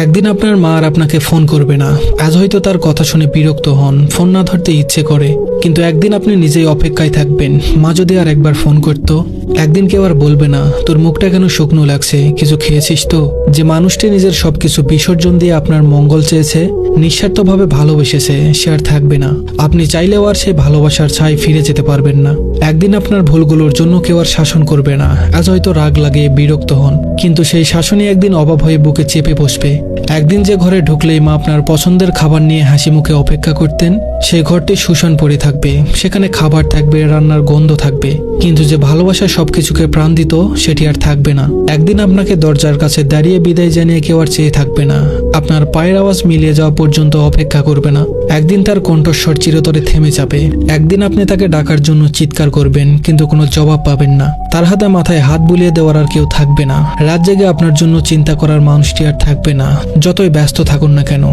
একদিন আপনার মা আর আপনাকে ফোন করবে না। আজ হয়তো তার কথা শুনে বিরক্ত হন, ফোন না ধরতে ইচ্ছে করে, কিন্তু একদিন আপনি নিজেই অপেক্ষায় থাকবেন। মা যদি আর একবার ফোন করতো। একদিন কেউ আর বলবে না, তোর মুখটা কেন শুকনো লাগছে, কিছু খেয়েছিস তো? যে মানুষটি নিজের সবকিছু বিসর্জন দিয়ে আপনার মঙ্গল চেয়েছে, নিঃস্বার্থভাবে ভালোবেসেছে, সে আর থাকবে না। আপনি চাইলেও আর সেই ভালোবাসার ছাই ফিরে যেতে পারবেন না। একদিন আপনার ভুলগুলোর জন্য কেউ আর শাসন করবে না। আজ হয়তো রাগ লাগে, বিরক্ত হন, কিন্তু সেই শাসনই একদিন অভাব হয়ে বুকে চেপে বসবে। একদিন যে ঘরে ঢুকলেই মা আপনার পছন্দের খাবার নিয়ে হাসি মুখে অপেক্ষা করতেন, সেই ঘরটি শুষণ পড়ে থাকবে। সেখানে খাবার থাকবে, রান্নার গন্ধ থাকবে, কিন্তু যে ভালোবাসা সবকিছুকে প্রাণ দিত, সেটি আর থাকবে না। একদিন আপনাকে দরজার কাছে দাঁড়িয়ে বিদায় জানিয়ে কেউ আর চেয়ে থাকবে না। আপনার পায়ের আওয়াজ মিলিয়ে যাওয়া পর্যন্ত অপেক্ষা করবে না। একদিন তার কণ্ঠস্বর চিরতরে থেমে যাবে। একদিন আপনি তাকে ডাকার জন্য চিৎকার করবেন, কিন্তু কোনো জবাব পাবেন না। তার হাতে মাথায় হাত বুলিয়ে দেওয়ার আর কেউ থাকবে না। রাত জেগে আপনার জন্য চিন্তা করার মানুষটি আর থাকবে না, যতই ব্যস্ত থাকুন না কেন।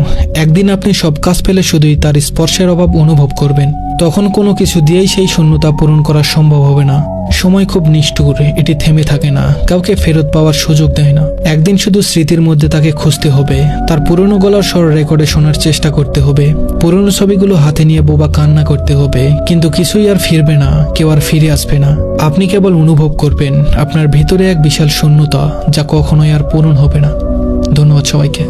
একদিন আপনি সব কাজ ফেলে শুধুই তার স্পর্শের অভাব অনুভব করবেন। তখন কোনো কিছু দিয়েই সেই শূন্যতা পূরণ করা সম্ভব হবে না। সময় খুব নিষ্ঠুর, এটি থেমে থাকে না, কাউকে ফেরত পাওয়ার সুযোগ দেয় না। একদিন শুধু স্মৃতির মধ্যে তাকে খুঁজতে হবে, তার পুরনো গলার স্বর রেকর্ডে শোনার চেষ্টা করতে হবে, পুরনো ছবিগুলো হাতে নিয়ে বোবা কান্না করতে হবে, কিন্তু কিছুই আর ফিরবে না, কেউ আর ফিরে আসবে না। আপনি কেবল অনুভব করবেন আপনার ভিতরে এক বিশাল শূন্যতা, যা কখনোই আর পূরণ হবে না। ধন্যবাদ সবাইকে।